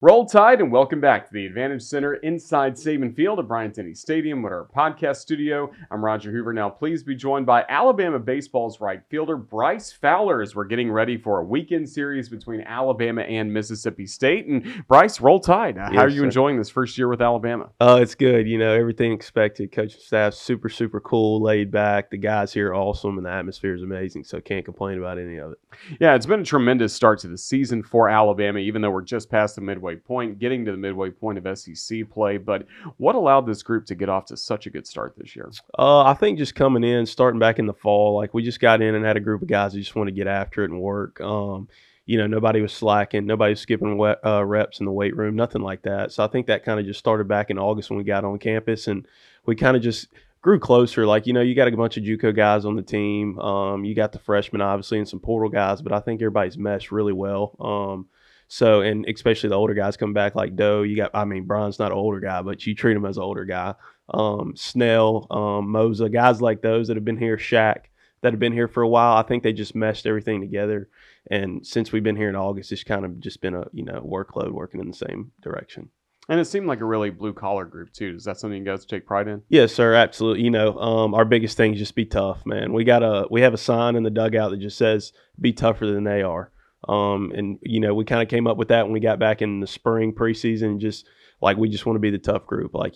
Roll Tide and welcome back to the Advantage Center inside Saban Field at Bryant-Denny Stadium with our podcast studio. I'm Roger Hoover. Now, please be joined by Alabama baseball's right fielder Bryce Fowler as we're getting ready for a weekend series between Alabama and Mississippi State. And Bryce, Roll Tide. How are you enjoying this first year with Alabama? It's good. Everything expected. Coaching staff super cool, laid back. The guys here are awesome, and the atmosphere is amazing. So can't complain about any of it. Yeah, it's been a tremendous start to the season for Alabama, even though we're just past the midway point, getting to the midway point of SEC play. But what allowed this group to get off to such a good start this year? I think just coming in, starting back in the fall, like we just got in and had a group of guys who just want to get after it and work. Nobody was slacking, nobody was skipping reps in the weight room, nothing like that. So I think that kind of just started back in August when we got on campus, and we kind of just grew closer. Like, you got a bunch of JUCO guys on the team. You got the freshmen, obviously, and some portal guys, but I think everybody's meshed really well. And especially the older guys come back like Doe. Brian's not an older guy, but you treat him as an older guy. Snell, Moza, guys like those that have been here, Shaq, that have been here for a while. I think they just meshed everything together. And since we've been here in August, it's kind of just been a, workload working in the same direction. And it seemed like a really blue-collar group, too. Is that something you guys take pride in? Yes, sir, absolutely. Our biggest thing is just be tough, man. We have a sign in the dugout that just says, be tougher than they are. We kind of came up with that when we got back in the spring preseason, just like we just want to be the tough group. Like,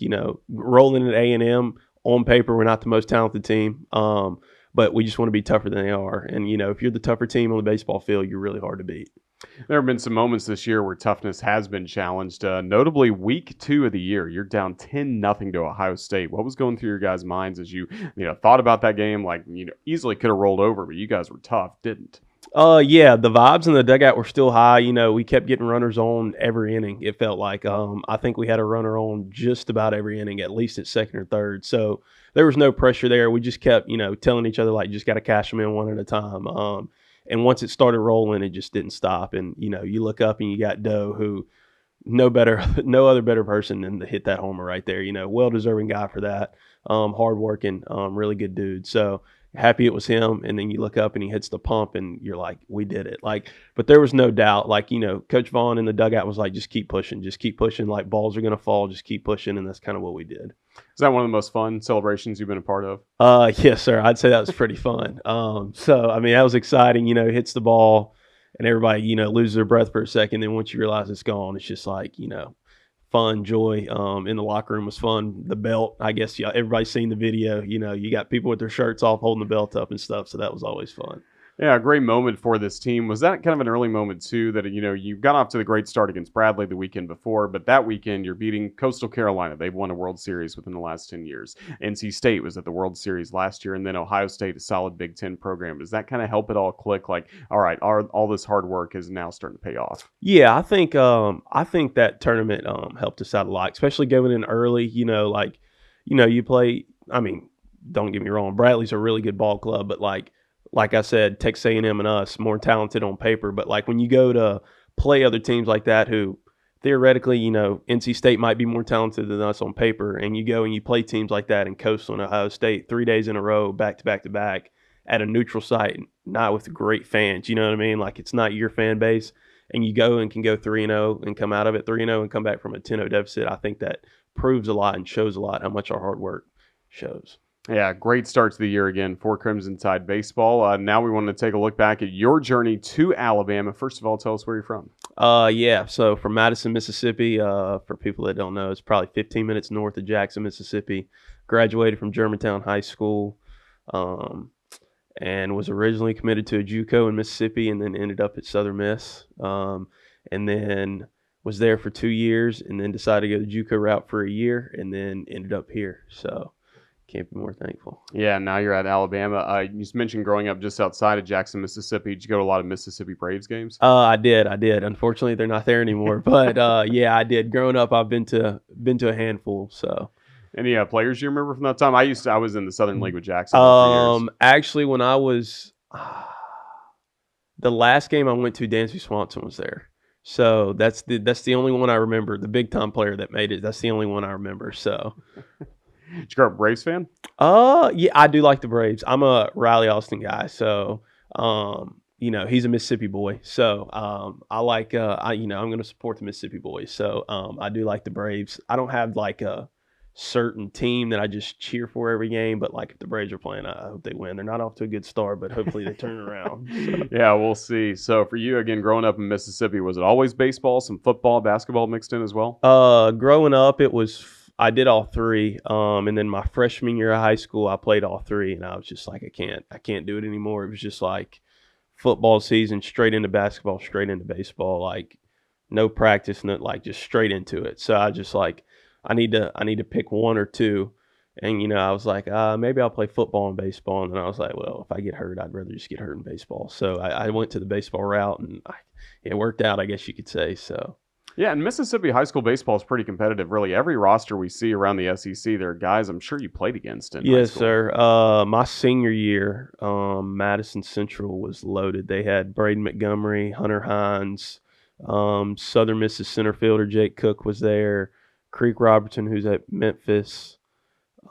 rolling at A&M, on paper, we're not the most talented team, but we just want to be tougher than they are. And, if you're the tougher team on the baseball field, you're really hard to beat. There have been some moments this year where toughness has been challenged, notably week 2 of the year. You're down 10-0 to Ohio State. What was going through your guys' minds as you thought about that game? Like, easily could have rolled over, but you guys were tough, didn't? Yeah, the vibes in the dugout were still high. We kept getting runners on every inning, it felt like. I think we had a runner on just about every inning, at least at second or third. So there was no pressure there. We just kept, telling each other, like, just got to cash them in one at a time. And once it started rolling, it just didn't stop. And, you look up and you got Doe, who no other better person than to hit that homer right there. Well-deserving guy for that. Hardworking, really good dude. So happy it was him. And then you look up and he hits the pump and you're like, we did it. But there was no doubt. Coach Vaughn in the dugout was like, just keep pushing. Like, balls are going to fall. Just keep pushing. And that's kind of what we did. Is that one of the most fun celebrations you've been a part of? Yes, sir. I'd say that was pretty fun. That was exciting. Hits the ball and everybody, loses their breath for a second. Then once you realize it's gone, it's just like, fun, joy. In the locker room was fun. The belt, I guess, everybody's seen the video. You got people with their shirts off holding the belt up and stuff. So that was always fun. Yeah, a great moment for this team. Was that kind of an early moment, too, that, you got off to the great start against Bradley the weekend before, but that weekend you're beating Coastal Carolina. They've won a World Series within the last 10 years. NC State was at the World Series last year, and then Ohio State, a solid Big Ten program. Does that kind of help it all click? Like, all right, all this hard work is now starting to pay off? Yeah, I think that tournament helped us out a lot, especially going in early. You play, don't get me wrong, Bradley's a really good ball club, but like I said, Texas A&M and us, more talented on paper. But when you go to play other teams like that who theoretically, NC State might be more talented than us on paper, and you go and you play teams like that in Coastal and Ohio State 3 days in a row, back to back to back, at a neutral site, not with great fans, you know what I mean? Like, it's not your fan base, and you go and can go 3-0 and come out of it 3-0 and come back from a 10-0 deficit. I think that proves a lot and shows a lot how much our hard work shows. Yeah, great start to the year again for Crimson Tide baseball. Now we want to take a look back at your journey to Alabama. First of all, tell us where you're from. So from Madison, Mississippi. For people that don't know, it's probably 15 minutes north of Jackson, Mississippi. Graduated from Germantown High School, and was originally committed to a JUCO in Mississippi, and then ended up at Southern Miss. And then was there for 2 years, and then decided to go the JUCO route for a year, and then ended up here. So can't be more thankful. Yeah, now you're at Alabama. You just mentioned growing up just outside of Jackson, Mississippi. Did you go to a lot of Mississippi Braves games? I did. Unfortunately, they're not there anymore. But yeah, I did. Growing up, I've been to a handful. So, any players you remember from that time? I was in the Southern League with Jackson for years. Actually, when I was the last game I went to, Dansby Swanson was there. So that's the only one I remember. The big time player that made it. That's the only one I remember. So. Did you grow up a Braves fan? Yeah, I do like the Braves. I'm a Riley Austin guy, so he's a Mississippi boy, so I like I'm going to support the Mississippi boys. So I do like the Braves. I don't have like a certain team that I just cheer for every game, but like if the Braves are playing, I hope they win. They're not off to a good start, but hopefully they turn it around. So. Yeah, we'll see. So for you, again, growing up in Mississippi, was it always baseball, some football, basketball mixed in as well? Growing up, I did all three. And then my freshman year of high school, I played all three, and I was just like, I can't do it anymore. It was just like football season, straight into basketball, straight into baseball, like no practice, like just straight into it. So I just like, I need to pick one or two. And, I was like, maybe I'll play football and baseball. And then I was like, well, if I get hurt, I'd rather just get hurt in baseball. So I went to the baseball route, and it worked out, I guess you could say. So. Yeah, and Mississippi high school baseball is pretty competitive. Really, every roster we see around the SEC, there are guys I'm sure you played against in high Yes, school. sir. My senior year, Madison Central was loaded. They had Braden Montgomery, Hunter Hines, Southern Miss's center fielder Jake Cook was there, Creek Robertson, who's at Memphis,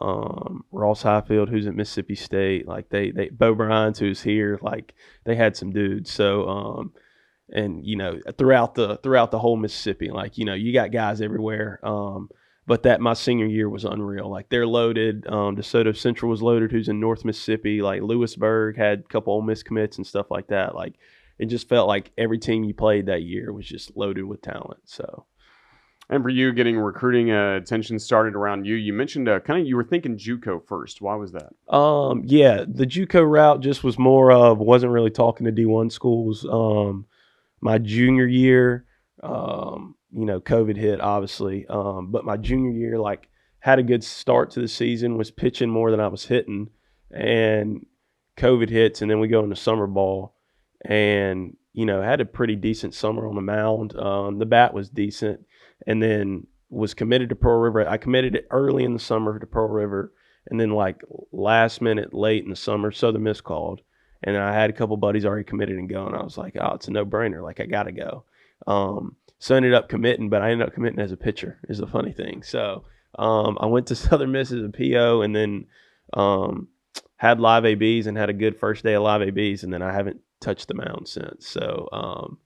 Ross Highfield, who's at Mississippi State. Like they Bo Bryant, who's here. Like they had some dudes. So and throughout the whole Mississippi, like you got guys everywhere. But that my senior year was unreal. Like they're loaded. DeSoto Central was loaded, who's in North Mississippi. Like Lewisburg had a couple Ole Miss commits and stuff like that. Like it just felt like every team you played that year was just loaded with talent. So. And for you, getting recruiting attention started around you, you mentioned you were thinking JUCO first. Why was that? Yeah, the JUCO route just was more of wasn't really talking to D1 schools. My junior year, COVID hit obviously. But my junior year, like had a good start to the season, was pitching more than I was hitting, and COVID hits, and then we go into summer ball, and had a pretty decent summer on the mound. The bat was decent. And then was committed to Pearl River. I committed it early in the summer to Pearl River, and then like last minute, late in the summer, Southern Miss called, and I had a couple buddies already committed and going. I was like, oh, it's a no brainer. Like I gotta go. So I ended up committing, but I ended up committing as a pitcher. Is the funny thing. So I went to Southern Miss as a PO, and then had live ABs and had a good first day of live ABs, and then I haven't touched the mound since. So.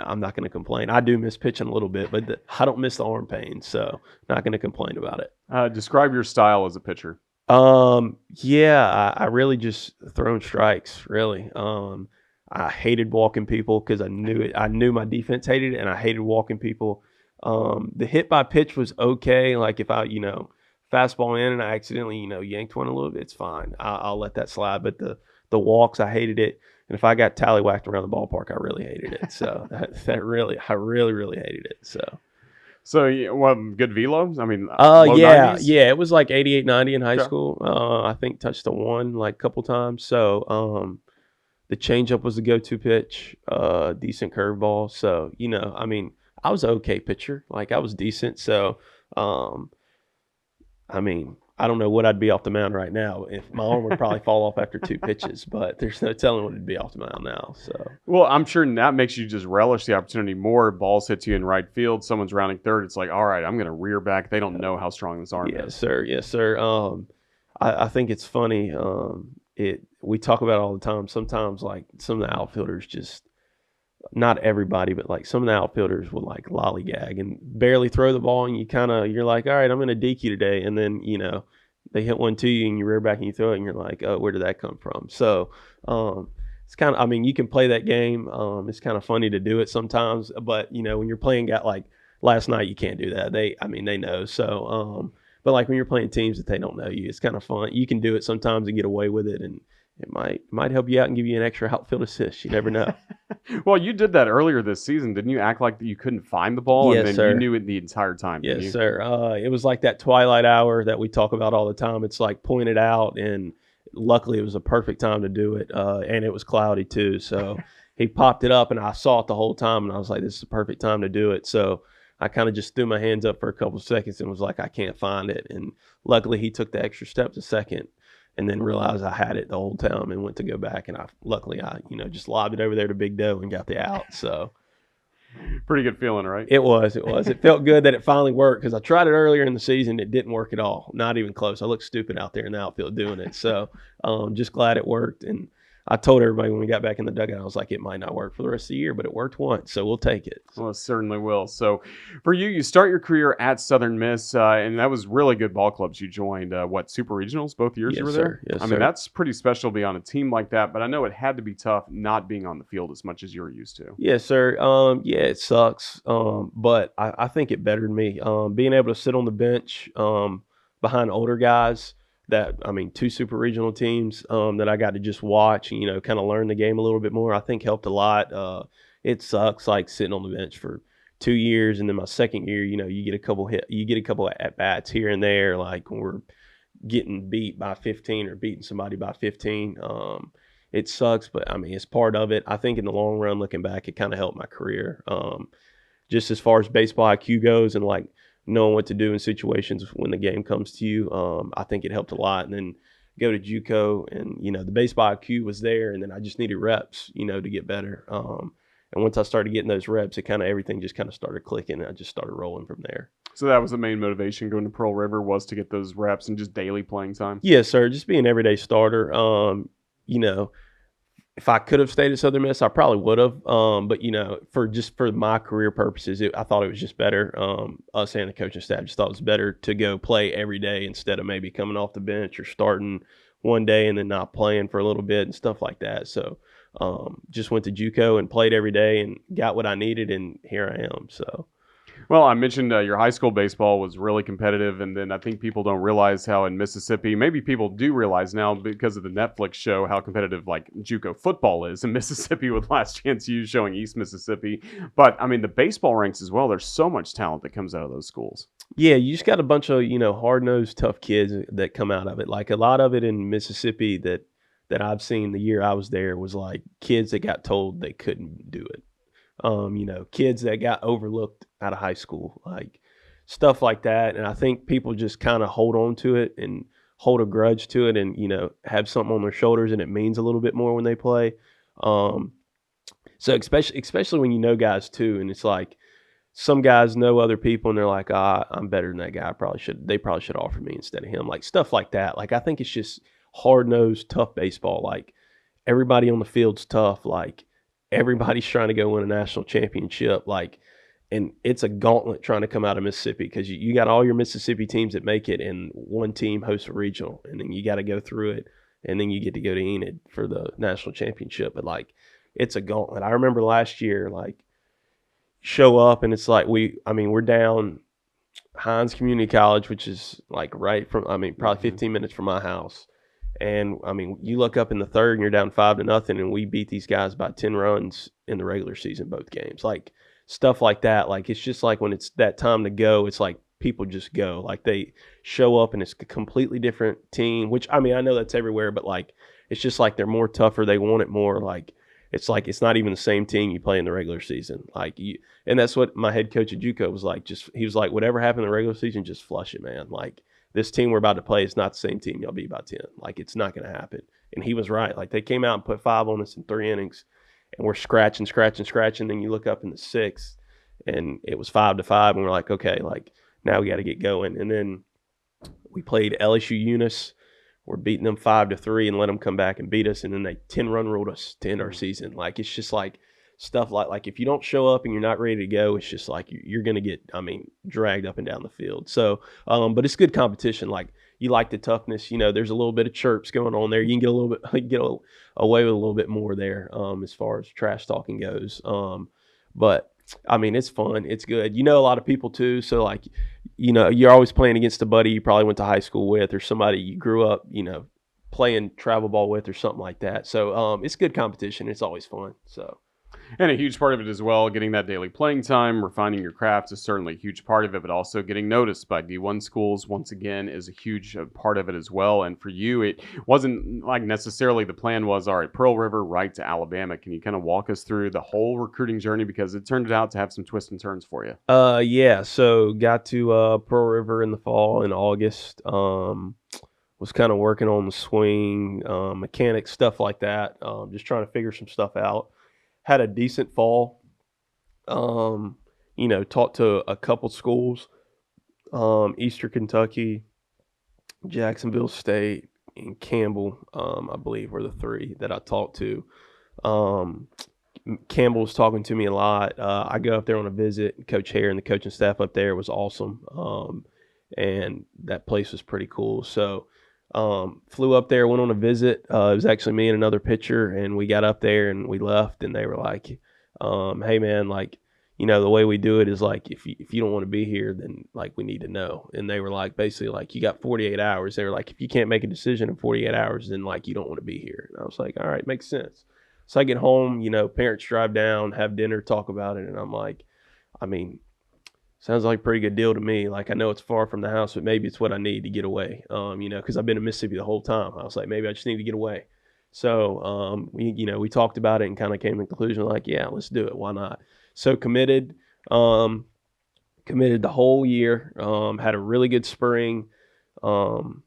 I'm not going to complain. I do miss pitching a little bit, but I don't miss the arm pain, so not going to complain about it. Describe your style as a pitcher. I really just throwing strikes, really. I hated walking people because I knew it. I knew my defense hated it, and I hated walking people. The hit by pitch was okay. Like if I, fastball in and I accidentally, yanked one a little bit, it's fine. I'll let that slide. But the walks, I hated it. And if I got tallywhacked around the ballpark, I really hated it. So I really hated it. So good velo? I mean, low yeah, 90s? Yeah. It was like 88, 90 in high Okay. school. I think touched the one like a couple times. So the changeup was the go-to pitch. Decent curveball. So I was an okay pitcher. Like I was decent. So I don't know what I'd be off the mound right now. If my arm would probably fall off after two pitches, but there's no telling what it'd be off the mound now. So, well, I'm sure that makes you just relish the opportunity more. Balls hit you in right field. Someone's rounding third. It's like, all right, I'm going to rear back. They don't know how strong this arm is. Yes, sir. I think it's funny. We talk about it all the time. Sometimes, like some of the outfielders just. Not everybody, but like some of the outfielders will like lollygag and barely throw the ball, and you're like, all right, I'm going to deke you today, and then they hit one to you and you rear back and you throw it, and you're like, oh, where did that come from? So it's kind of, you can play that game. It's kind of funny to do it sometimes, but when you're playing like last night, you can't do that. They know. So but like when you're playing teams that they don't know you, it's kind of fun. You can do it sometimes and get away with it, and it might help you out and give you an extra outfield assist. You never know. Well, you did that earlier this season. Didn't you act like you couldn't find the ball? Yes, and then sir. You knew it the entire time. Yes, sir. It was like that twilight hour that we talk about all the time. It's like pointed out, and luckily it was a perfect time to do it. And it was cloudy too. So he popped it up, and I saw it the whole time, and I was like, this is the perfect time to do it. So I kind of just threw my hands up for a couple of seconds and was like, I can't find it. And luckily he took the extra step to second, and then realized I had it the whole time and went to go back. And luckily I just lobbed it over there to Big Doe and got the out. So pretty good feeling, right? It was. It felt good that it finally worked, because I tried it earlier in the season. It didn't work at all. Not even close. I looked stupid out there in the outfield doing it. So just glad it worked. And I told everybody when we got back in the dugout, I was like, it might not work for the rest of the year, but it worked once, so we'll take it. Well, it certainly will. So, for you, you start your career at Southern Miss, and that was really good ball clubs you joined. What, super regionals both years you Yes, were there? sir. Yes, I mean, sir. that's pretty special to be on a team like that, but I know it had to be tough not being on the field as much as you were used to. Yes, sir. Yeah, it sucks. But I think it bettered me. Being able to sit on the bench behind older guys that I mean, two super regional teams that I got to just watch and kind of learn the game a little bit more. I think helped a lot. It sucks like sitting on the bench for 2 years, and then my second year, you get a couple of at bats here and there, like when we're getting beat by 15 or beating somebody by 15. It sucks, but I mean, it's part of it. I think in the long run, looking back, it kind of helped my career. Just as far as baseball IQ goes and like knowing what to do in situations when the game comes to you, I think it helped a lot. And then go to JUCO, and the baseball IQ was there, and then I just needed reps, to get better. And once I started getting those reps, it kind of everything just kind of started clicking, and I just started rolling from there. So that was the main motivation going to Pearl River, was to get those reps and just daily playing time. Yes, sir. Just be an everyday starter. You know, if I could have stayed at Southern Miss, I probably would have. But for my career purposes, I thought it was just better. Us and the coaching staff just thought it was better to go play every day instead of maybe coming off the bench or starting one day and then not playing for a little bit and stuff like that. So just went to JUCO and played every day and got what I needed, and here I am. So. Well, I mentioned your high school baseball was really competitive, and then I think people don't realize how in Mississippi, maybe people do realize now because of the Netflix show, how competitive like JUCO football is in Mississippi, with Last Chance U showing East Mississippi. But I mean, the baseball ranks as well. There's so much talent that comes out of those schools. Yeah, you just got a bunch of hard-nosed, tough kids that come out of it. Like a lot of it in Mississippi that I've seen the year I was there was like kids that got told they couldn't do it. Kids that got overlooked out of high school, like stuff like that. And I think people just kind of hold on to it and hold a grudge to it, and have something on their shoulders, and it means a little bit more when they play. Um, so especially when guys too, and it's like some guys know other people, and they're like, I'm better than that guy. They probably should offer me instead of him. Like stuff like that. Like I think it's just hard nosed, tough baseball. Like everybody on the field's tough. Like everybody's trying to go win a national championship. Like, and it's a gauntlet trying to come out of Mississippi, because you got all your Mississippi teams that make it, and one team hosts a regional, and then you got to go through it, and then you get to go to Enid for the national championship. But like, it's a gauntlet. I remember last year, like, show up and it's like we're down Hines Community College, which is like right from probably 15 minutes from my house. And you look up in the third and you're down 5-0, and we beat these guys by 10 runs in the regular season, both games. Like stuff like that. Like it's just like when it's that time to go, it's like people just go. Like they show up and it's a completely different team, which I know that's everywhere, but like it's just like they're more tougher. They want it more. Like it's not even the same team you play in the regular season. And that's what my head coach at JUCO was like. He was like, whatever happened in the regular season, just flush it, man. Like this team we're about to play is not the same team y'all beat by 10. Like it's not going to happen. And he was right. Like they came out and put 5 on us in 3 innings, and we're scratching. Then you look up in the 6th, and it was 5-5, and we're like, okay, like now we got to get going. And then we played LSU Eunice. We're beating them 5-3 and let them come back and beat us, and then they 10-run ruled us to end our season. Like it's just like stuff like if you don't show up and you're not ready to go, it's just like you're gonna get dragged up and down the field. So, but it's good competition. Like you like the toughness. There's a little bit of chirps going on there. You can get a little bit away with a little bit more there as far as trash talking goes. But it's fun. It's good. A lot of people too. So like, you're always playing against a buddy you probably went to high school with, or somebody you grew up, playing travel ball with, or something like that. So it's good competition. It's always fun. So. And a huge part of it as well, getting that daily playing time, refining your craft is certainly a huge part of it, but also getting noticed by D1 schools, once again, is a huge part of it as well. And for you, it wasn't like necessarily the plan was, all right, Pearl River, right to Alabama. Can you kind of walk us through the whole recruiting journey? Because it turned out to have some twists and turns for you. Yeah. So got to Pearl River in the fall, in August. Was kind of working on the swing, mechanics, stuff like that. Just trying to figure some stuff out. Had a decent fall, taught to a couple schools, Eastern Kentucky, Jacksonville State, and Campbell, I believe, were the three that I talked to. Um, Campbell was talking to me a lot. I go up there on a visit. Coach Hare and the coaching staff up there was awesome, and that place was pretty cool. So flew up there, went on a visit. It was actually me and another pitcher, and we got up there and we left, and they were like, "Hey man, like, the way we do it is like if you don't want to be here, then like we need to know." And they were like, basically like, you got 48 hours. They were like, if you can't make a decision in 48 hours, then like you don't want to be here. And I was like, all right, makes sense. So I get home, parents drive down, have dinner, talk about it, and I'm like, I mean, sounds like a pretty good deal to me. Like, I know it's far from the house, but maybe it's what I need to get away. Because I've been in Mississippi the whole time. I was like, maybe I just need to get away. So, we talked about it and kind of came to the conclusion, like, yeah, let's do it. Why not? So um, committed the whole year. Had a really good spring. And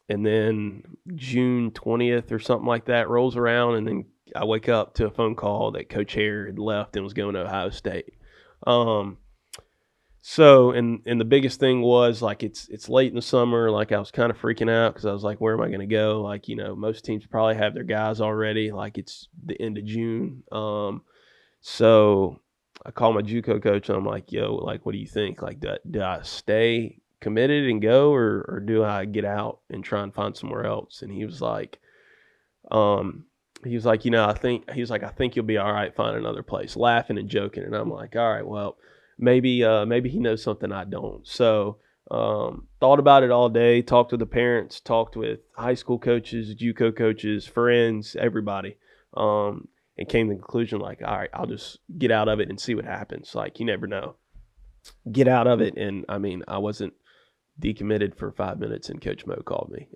then June 20th or something like that rolls around, and then I wake up to a phone call that Coach Hare had left and was going to Ohio State. Um, so, and the biggest thing was like it's late in the summer. Like, I was kind of freaking out because I was like, where am I going to go? Like, most teams probably have their guys already. Like, it's the end of June. So I call my JUCO coach and I'm like, yo, like, what do you think? Like, do I stay committed and go, or do I get out and try and find somewhere else? And um, I think you'll be all right finding another place, laughing and joking. And I'm like, all right, well, maybe he knows something I don't. So thought about it all day, talked to the parents, talked with high school coaches, JUCO coaches, friends, everybody. And came to the conclusion, like, all right, I'll just get out of it and see what happens. Like, you never know. Get out of it. And I mean, I wasn't decommitted for 5 minutes and Coach Mo called me.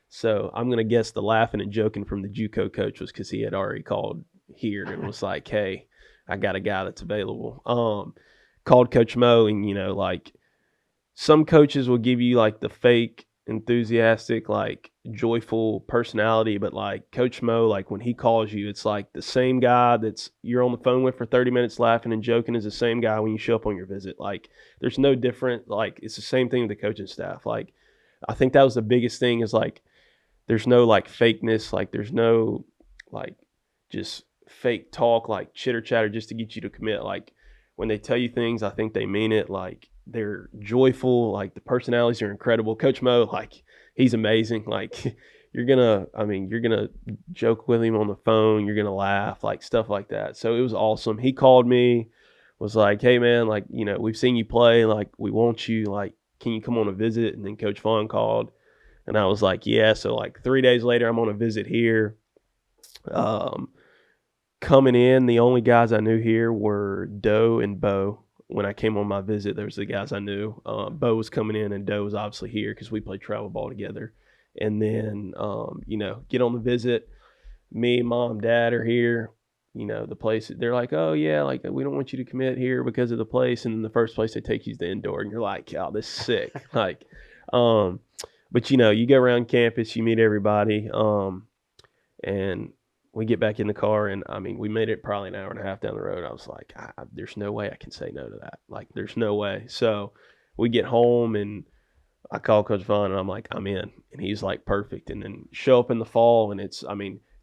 So I'm going to guess the laughing and joking from the JUCO coach was because he had already called here and was like, hey, I got a guy that's available. Called Coach Mo, and, like, some coaches will give you like the fake enthusiastic, like joyful personality, but like Coach Mo, like when he calls you, it's like the same guy that's you're on the phone with for 30 minutes laughing and joking is the same guy when you show up on your visit. Like, there's no different, like it's the same thing with the coaching staff. Like, I think that was the biggest thing, is like there's no like fakeness, like there's no like just fake talk, like chitter chatter just to get you to commit. Like, when they tell you things, I think they mean it. Like, they're joyful, like the personalities are incredible. Coach Mo, like, he's amazing. Like, you're gonna joke with him on the phone, you're gonna laugh, like stuff like that. So it was awesome. He called me, was like, hey man, like, we've seen you play, like we want you, like, can you come on a visit? And then Coach Vaughn called, and I was like, yeah. So like 3 days later, I'm on a visit here. Coming in, the only guys I knew here were Doe and Bo. When I came on my visit, there was the guys I knew. Bo was coming in, and Doe was obviously here because we played travel ball together. And then, get on the visit. Me, mom, dad are here. The place, they're like, oh, yeah, like, we don't want you to commit here because of the place. And then the first place they take you is the indoor. And you're like, oh, this is sick. Like, but, you go around campus, you meet everybody. And we get back in the car, and I mean, we made it probably an hour and a half down the road. I was like, there's no way I can say no to that. Like, there's no way. So we get home, and I call Coach Vaughn, and I'm like, I'm in. And he's like, perfect. And then show up in the fall, and it's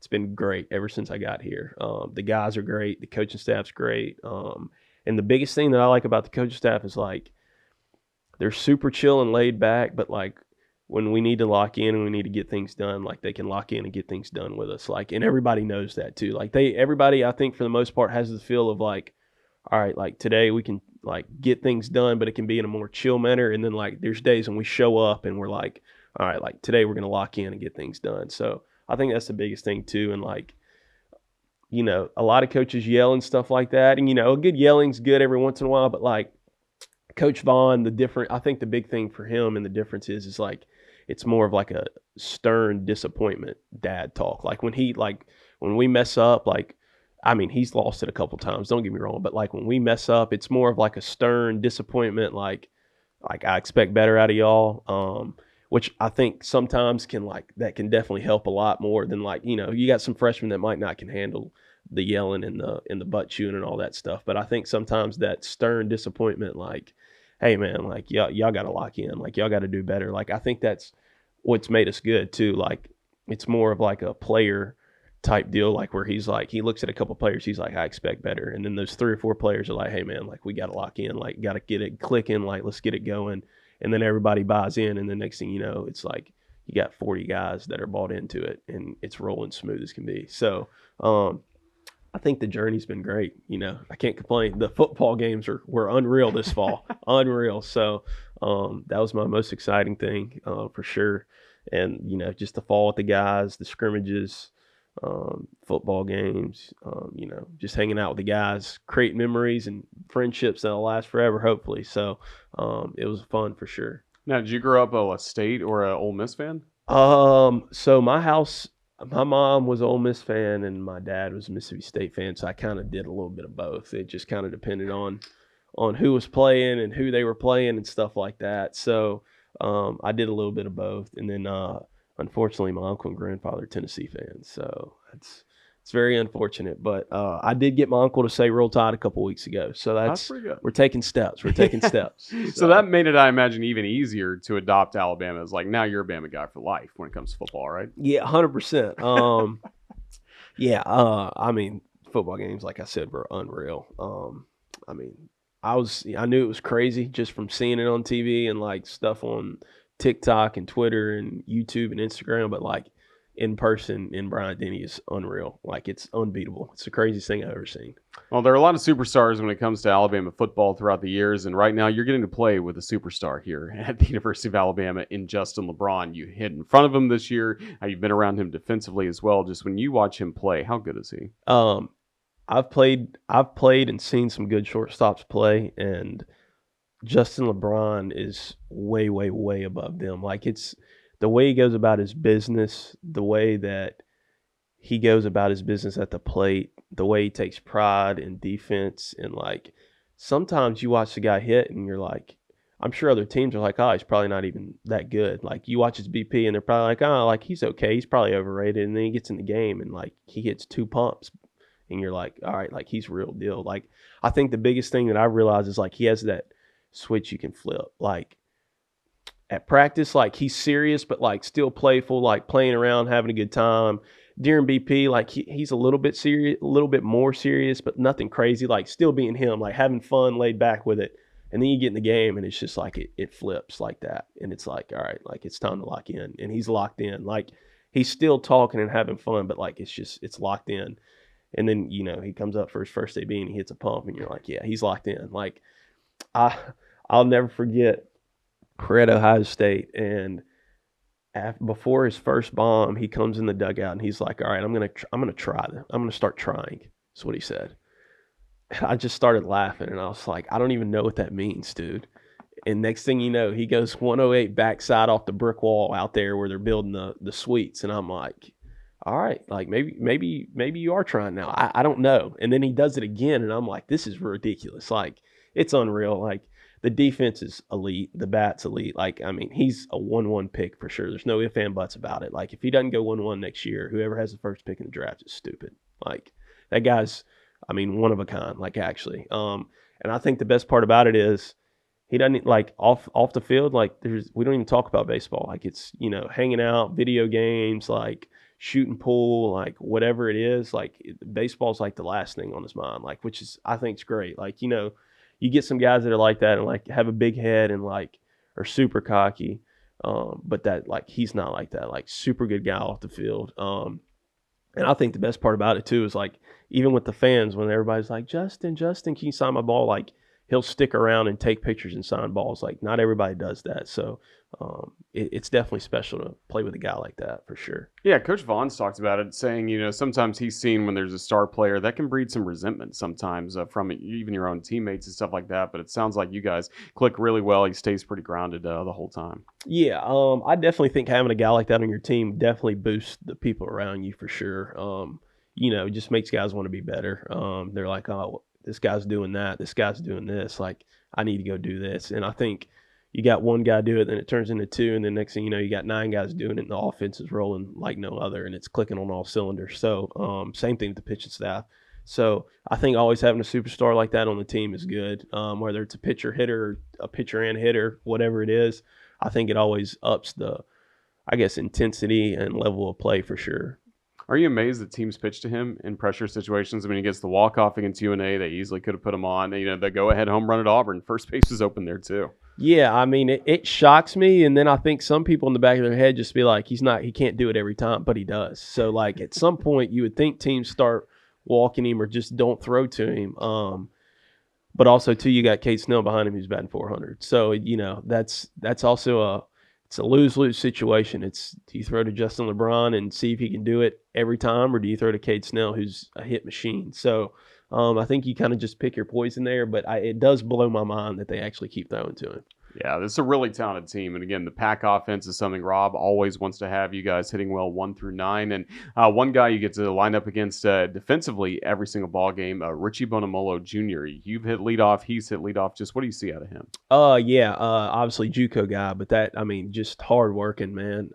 been great ever since I got here. The guys are great. The coaching staff's great. And the biggest thing that I like about the coaching staff is, like, they're super chill and laid back, but, like, when we need to lock in and we need to get things done, like, they can lock in and get things done with us. Like, and everybody knows that too. Like, everybody, I think for the most part, has the feel of like, all right, like today we can like get things done, but it can be in a more chill manner. And then like there's days when we show up and we're like, all right, like today we're going to lock in and get things done. So I think that's the biggest thing too. And like, a lot of coaches yell and stuff like that. And, a good yelling's good every once in a while, but like Coach Vaughn, I think the big thing for him and the difference is like, it's more of like a stern disappointment dad talk. Like when we mess up, like, I mean, he's lost it a couple times, don't get me wrong, but like when we mess up, it's more of like a stern disappointment. Like I expect better out of y'all. Which I think sometimes that can definitely help a lot more than like, you got some freshmen that might not can handle the yelling and the butt chewing and all that stuff. But I think sometimes that stern disappointment, like, hey man, like y'all got to lock in, like y'all got to do better. Like I think that's what's made us good too. Like it's more of like a player type deal, like where he's like he looks at a couple players, he's like, I expect better, and then those 3 or 4 players are like, hey man, like we got to lock in, like got to get it clicking, like let's get it going, and then everybody buys in, and the next thing you know, it's like you got 40 guys that are bought into it, and it's rolling smooth as can be. So I think the journey's been great. I can't complain. The football games were unreal this fall, unreal. So that was my most exciting thing for sure. And just the fall with the guys, the scrimmages, football games, just hanging out with the guys, create memories and friendships that'll last forever, hopefully. So it was fun for sure. Now, did you grow up a State or a Ole Miss fan? So my mom was an Ole Miss fan and my dad was a Mississippi State fan. So I kind of did a little bit of both. It just kind of depended on who was playing and who they were playing and stuff like that. So I did a little bit of both. And then unfortunately, my uncle and grandfather are Tennessee fans. So it's very unfortunate. But I did get my uncle to say Roll Tide a couple weeks ago. So that's pretty good. We're taking steps. So that made it, I imagine, even easier to adopt Alabama. As like now you're a Bama guy for life when it comes to football, right? Yeah, 100%. Yeah, I mean, football games, like I said, were unreal. I mean, I knew it was crazy just from seeing it on TV and like stuff on TikTok and Twitter and YouTube and Instagram, but like in person in Bryant-Denny is unreal. Like it's unbeatable. It's the craziest thing I've ever seen. Well, there are a lot of superstars when it comes to Alabama football throughout the years, and right now you're getting to play with a superstar here at the University of Alabama in Justin LeBron. You hit in front of him this year. You've been around him defensively as well. Just when you watch him play, how good is he? I've played and seen some good shortstops play, and Justin LeBron is way, way, way above them. Like it's the way he goes about his business, the way that he goes about his business at the plate, the way he takes pride in defense, and like sometimes you watch the guy hit and you're like, I'm sure other teams are like, oh, he's probably not even that good. Like you watch his BP and they're probably like, oh, like he's okay, he's probably overrated, and then he gets in the game and like he hits 2 pumps. And you're like, all right, like he's real deal. Like I think the biggest thing that I realized is like he has that switch you can flip. Like at practice, like he's serious, but like still playful, like playing around, having a good time. During BP, like he's a little bit serious, a little bit more serious, but nothing crazy. Like still being him, like having fun, laid back with it. And then you get in the game, and it's just like it flips like that, and it's like, all right, like it's time to lock in, and he's locked in. Like he's still talking and having fun, but like it's locked in. And then, he comes up for his first AB and he hits a pump and you're like, yeah, he's locked in. Like I'll never forget we're at Ohio State, and before his first bomb, he comes in the dugout and he's like, all right, I'm going to try this. I'm going to start trying. That's what he said. And I just started laughing and I was like, I don't even know what that means, dude. And next thing you know, he goes 108 backside off the brick wall out there where they're building the suites. And I'm like, all right, like maybe you are trying now. I don't know. And then he does it again, and I'm like, this is ridiculous. Like, it's unreal. Like, the defense is elite. The bat's elite. Like, I mean, he's a 1-1 pick for sure. There's no ifs and buts about it. Like, if he doesn't go 1-1 next year, whoever has the first pick in the draft is stupid. Like, that guy's, I mean, one of a kind, like, actually. And I think the best part about it is he doesn't, like, off the field, like, we don't even talk about baseball. Like, it's, hanging out, video games, like, shooting pool, like whatever it is, like baseball's like the last thing on his mind, like, which is, I think, is great. Like, you get some guys that are like that and like have a big head and like are super cocky, but that, like, he's not like that, like super good guy off the field. And I think the best part about it too is like, even with the fans, when everybody's like, Justin, can you sign my ball? Like, he'll stick around and take pictures and sign balls. Like, not everybody does that. So it's definitely special to play with a guy like that, for sure. Yeah, Coach Vaughn's talked about it, saying, sometimes he's seen when there's a star player that can breed some resentment sometimes from even your own teammates and stuff like that. But it sounds like you guys click really well. He stays pretty grounded the whole time. Yeah, I definitely think having a guy like that on your team definitely boosts the people around you, for sure. Just makes guys want to be better. They're like, oh, this guy's doing that. This guy's doing this. Like, I need to go do this. And I think you got one guy do it, then it turns into 2, and then next thing you know, you got 9 guys doing it, and the offense is rolling like no other, and it's clicking on all cylinders. So same thing with the pitching staff. So I think always having a superstar like that on the team is good, whether it's a pitcher, hitter, a pitcher and hitter, whatever it is. I think it always ups the I guess, intensity and level of play for sure. Are you amazed that teams pitch to him in pressure situations? I mean, he gets the walk-off against UNA. They easily could have put him on. The go-ahead home run at Auburn. First base is open there, too. Yeah, I mean, it shocks me, and then I think some people in the back of their head just be like, he can't do it every time, but he does. So, like, at some point, you would think teams start walking him or just don't throw to him. But also, too, you got Cade Snell behind him who's batting 400. So, that's also it's a lose-lose situation. It's, do you throw to Justin LeBron and see if he can do it every time, or do you throw to Cade Snell, who's a hit machine? So I think you kind of just pick your poison there, but it does blow my mind that they actually keep throwing to him. Yeah, this is a really talented team. And again, the pack offense is something Rob always wants to have you guys hitting well 1 through 9. And one guy you get to line up against defensively every single ball game, Richie Bonamolo Jr. You've hit leadoff. He's hit leadoff. Just what do you see out of him? Obviously JUCO guy, but just hard working, man.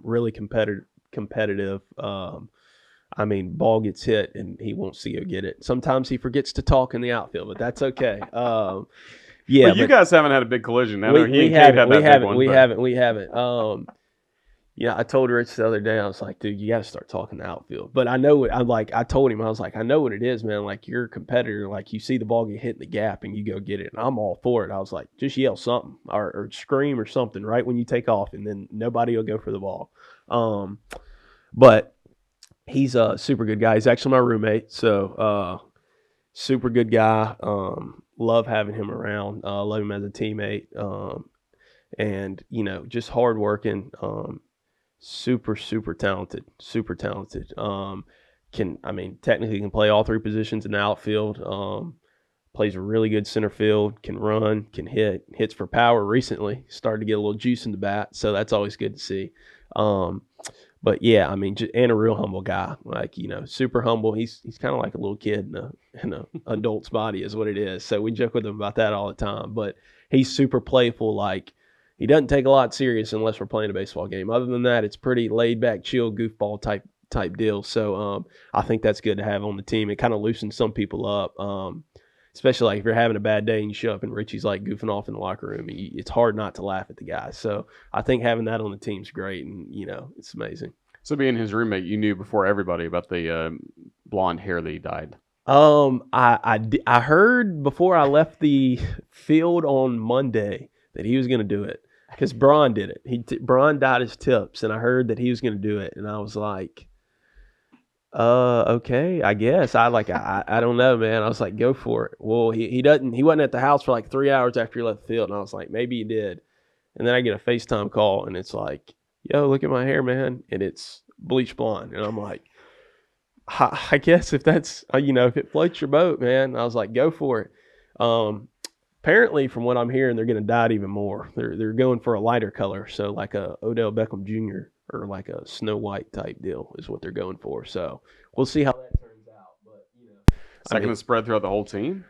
Really competitive. Ball gets hit and he won't see or get it. Sometimes he forgets to talk in the outfield, but that's okay. Yeah, but you guys haven't had a big collision. We haven't. I told Rich the other day, I was like, dude, you got to start talking the outfield. But I know it. I told him, I was like, I know what it is, man. Like, you're a competitor. Like, you see the ball get hit in the gap and you go get it. And I'm all for it. I was like, just yell something or scream or something right when you take off, and then nobody will go for the ball. But he's a super good guy. He's actually my roommate. So, super good guy. Love having him around. Love him as a teammate. And just hardworking. Super talented. Technically can play all 3 positions in the outfield. Plays a really good center field. Can run. Can hit. Hits for power recently. Started to get a little juice in the bat, so that's always good to see. But yeah, and a real humble guy. Like, super humble. He's kind of like a little kid in a adult's body is what it is. So we joke with him about that all the time. But he's super playful. Like, he doesn't take a lot serious unless we're playing a baseball game. Other than that, it's pretty laid back, chill, goofball type deal. So I think that's good to have on the team. It kind of loosens some people up. Especially like if you're having a bad day and you show up and Richie's like goofing off in the locker room, it's hard not to laugh at the guy. So I think having that on the team's great, and it's amazing. So being his roommate, you knew before everybody about the blonde hair that he dyed. I heard before I left the field on Monday that he was going to do it because Braun did it. Braun dyed his tips, and I heard that he was going to do it, and I was like, okay, I guess. I don't know, man. I was like, go for it. Well, he wasn't at the house for like 3 hours after he left the field, and I was like, maybe he did. And then I get a FaceTime call, and it's like, yo, look at my hair, man, and it's bleach blonde. And I'm like, I guess if that's, if it floats your boat, man. I was like, go for it. Apparently, from what I'm hearing, they're going to dye it even more. They're going for a lighter color, so like a Odell Beckham Jr. or like a Snow White type deal is what they're going for. So we'll see how that turns out. But is that going to spread throughout the whole team?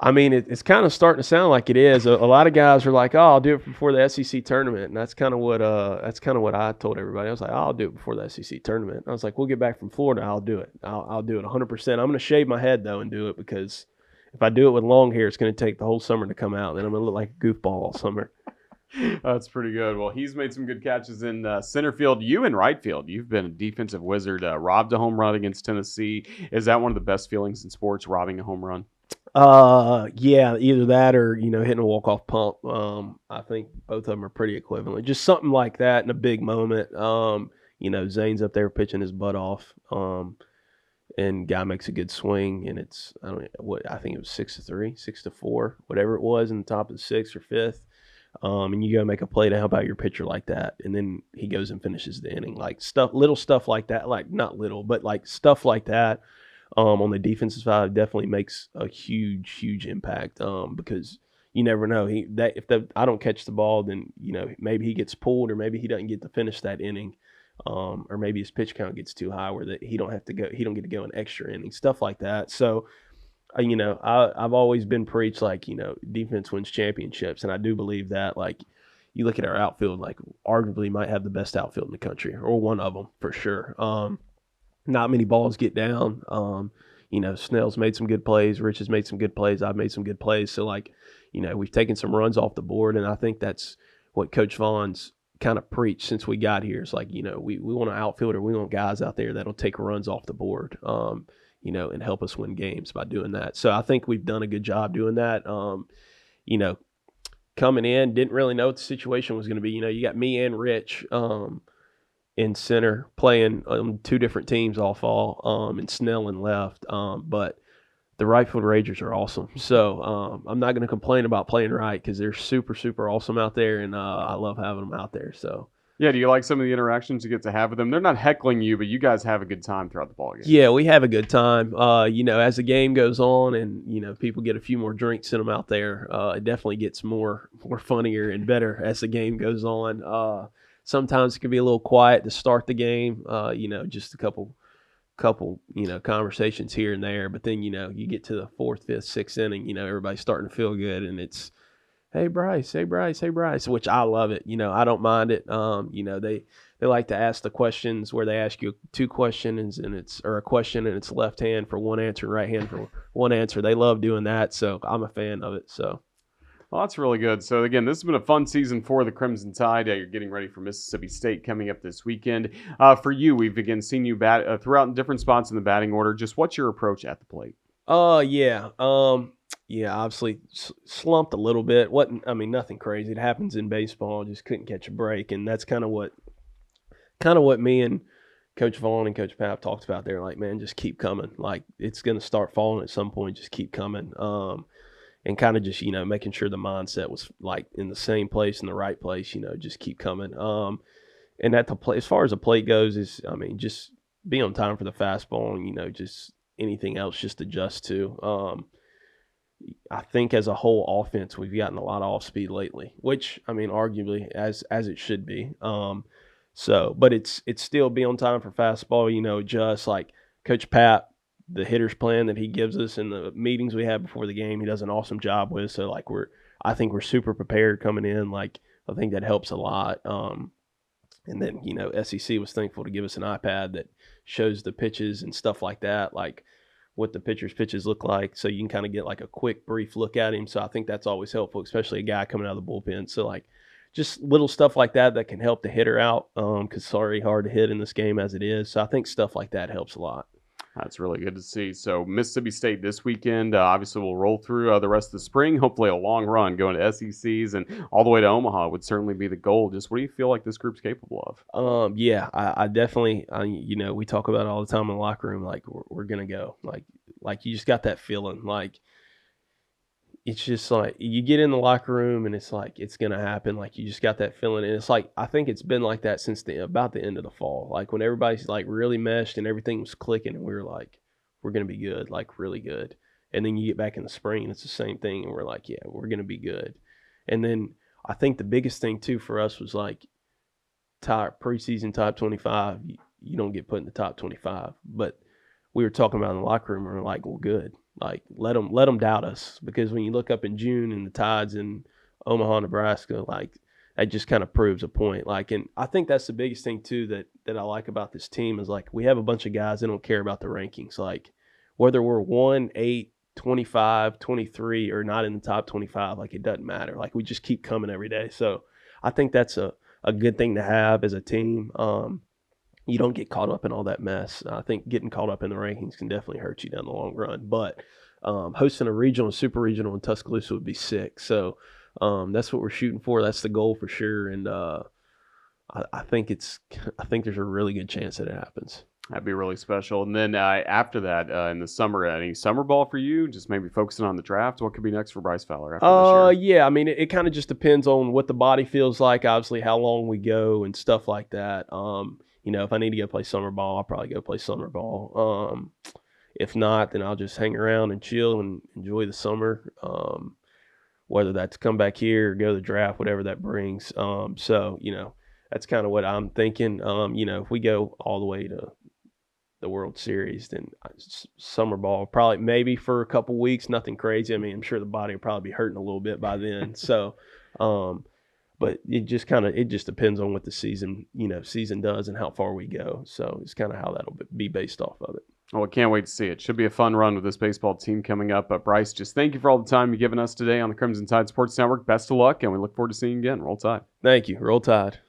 It's kind of starting to sound like it is. A lot of guys are like, "Oh, I'll do it before the SEC tournament," and that's kind of what I told everybody. I was like, "I'll do it before the SEC tournament." I was like, "We'll get back from Florida. I'll do it. I'll do it 100%. I'm going to shave my head though and do it because if I do it with long hair, it's going to take the whole summer to come out, and then I'm going to look like a goofball all summer." That's pretty good. Well, he's made some good catches in center field. You in right field. You've been a defensive wizard. Robbed a home run against Tennessee. Is that one of the best feelings in sports, robbing a home run? Yeah, either that or, hitting a walk-off pump. I think both of them are pretty equivalent. Just something like that in a big moment. Zane's up there pitching his butt off. And guy makes a good swing, and it's, I think it was 6-3, 6-4, whatever it was in the top of the 6th or 5th. And you go make a play to help out your pitcher like that, and then he goes and finishes the inning. Like little stuff like that, like not little, but like stuff like that. On the defensive side, definitely makes a huge impact. Because you never know. I don't catch the ball, then maybe he gets pulled, or maybe he doesn't get to finish that inning, or maybe his pitch count gets too high where he don't get to go an extra inning, stuff like that. So, I've always been preached like defense wins championships, and I do believe that. Like, you look at our outfield, like arguably might have the best outfield in the country, or one of them for sure. Not many balls get down. Snell's made some good plays. Rich has made some good plays. I've made some good plays. So, we've taken some runs off the board, and I think that's what Coach Vaughn's kind of preached since we got here. It's like, we want an outfielder. We want guys out there that'll take runs off the board, and help us win games by doing that. So I think we've done a good job doing that. Coming in, didn't really know what the situation was going to be. You got me and Rich in center playing on 2 different teams all fall, and Snell in left. But the right field Rangers are awesome. So I'm not going to complain about playing right because they're super, super awesome out there, and I love having them out there. So. Yeah, do you like some of the interactions you get to have with them? They're not heckling you, but you guys have a good time throughout the ballgame. Yeah, we have a good time. As the game goes on and, people get a few more drinks in them out there, it definitely gets more funnier and better as the game goes on. Sometimes it can be a little quiet to start the game, just a couple conversations here and there. But then, you get to the 4th, 5th, 6th inning, everybody's starting to feel good, and it's, hey Bryce, which I love it. I don't mind it. They like to ask the questions where they ask you 2 questions or a question and it's left hand for one answer, right hand for one answer. They love doing that, so I'm a fan of it. So. Well, that's really good. So, again, this has been a fun season for the Crimson Tide. You're getting ready for Mississippi State coming up this weekend. For you, we've again seen you bat throughout in different spots in the batting order. Just what's your approach at the plate? Yeah, obviously slumped a little bit. Nothing crazy. It happens in baseball. Just couldn't catch a break, and that's kind of what me and Coach Vaughn and Coach Pap talked about. They're like, man, just keep coming. Like, it's going to start falling at some point. Just keep coming. And kind of just, making sure the mindset was like in the same place, in the right place, just keep coming. And at the plate, as far as the plate goes, just be on time for the fastball and, just anything else, just adjust to. I think as a whole offense, we've gotten a lot of off speed lately, which, arguably as it should be. But it's still be on time for fastball, just like Coach Pat, the hitter's plan that he gives us in the meetings we have before the game, he does an awesome job with. So like I think we're super prepared coming in. Like, I think that helps a lot. And then, SEC was thankful to give us an iPad that shows the pitches and stuff like that, like what the pitcher's pitches look like. So you can kind of get like a quick, brief look at him. So I think that's always helpful, especially a guy coming out of the bullpen. So like just little stuff like that can help the hitter out because it's already hard to hit in this game as it is. So I think stuff like that helps a lot. That's really good to see. So Mississippi State this weekend, obviously we'll roll through the rest of the spring. Hopefully a long run going to SECs and all the way to Omaha would certainly be the goal. Just what do you feel like this group's capable of? I definitely, we talk about it all the time in the locker room, like we're going to go. Like you just got that feeling. Like it's just like you get in the locker room and it's like it's going to happen. Like you just got that feeling. And it's like I think it's been like that since about the end of the fall. Like when everybody's like really meshed and everything was clicking and we were like, we're going to be good, like really good. And then you get back in the spring and it's the same thing and we're like, yeah, we're going to be good. And then I think the biggest thing too for us was like preseason top 25. You don't get put in the top 25. But we were talking about in the locker room and we're like, well, good. Like let them doubt us, because when you look up in June and the Tide's in Omaha, Nebraska, like that just kind of proves a point. Like, and I think that's the biggest thing too that I like about this team is like we have a bunch of guys that don't care about the rankings. Like whether we're 1, 8, 25, 23 or not in the top 25, like it doesn't matter. Like we just keep coming every day. So I think that's a good thing to have as a team. You don't get caught up in all that mess. I think getting caught up in the rankings can definitely hurt you down the long run. But hosting a regional and super regional in Tuscaloosa would be sick. So that's what we're shooting for. That's the goal for sure. And I think there's a really good chance that it happens. That'd be really special. And then after that, in the summer, any summer ball for you? Just maybe focusing on the draft. What could be next for Bryce Fowler after this year? Yeah. It kind of just depends on what the body feels like. Obviously, how long we go and stuff like that. If I need to go play summer ball, I'll probably go play summer ball. If not, then I'll just hang around and chill and enjoy the summer. Whether that's come back here or go to the draft, whatever that brings. That's kind of what I'm thinking. If we go all the way to the World Series, then summer ball, probably maybe for a couple weeks, nothing crazy. I'm sure the body will probably be hurting a little bit by then. So, but it just depends on what the season does and how far we go. So it's kind of how that'll be based off of it. Well, I can't wait to see it. Should be a fun run with this baseball team coming up. But Bryce, just thank you for all the time you've given us today on the Crimson Tide Sports Network. Best of luck, and we look forward to seeing you again. Roll Tide. Thank you. Roll Tide.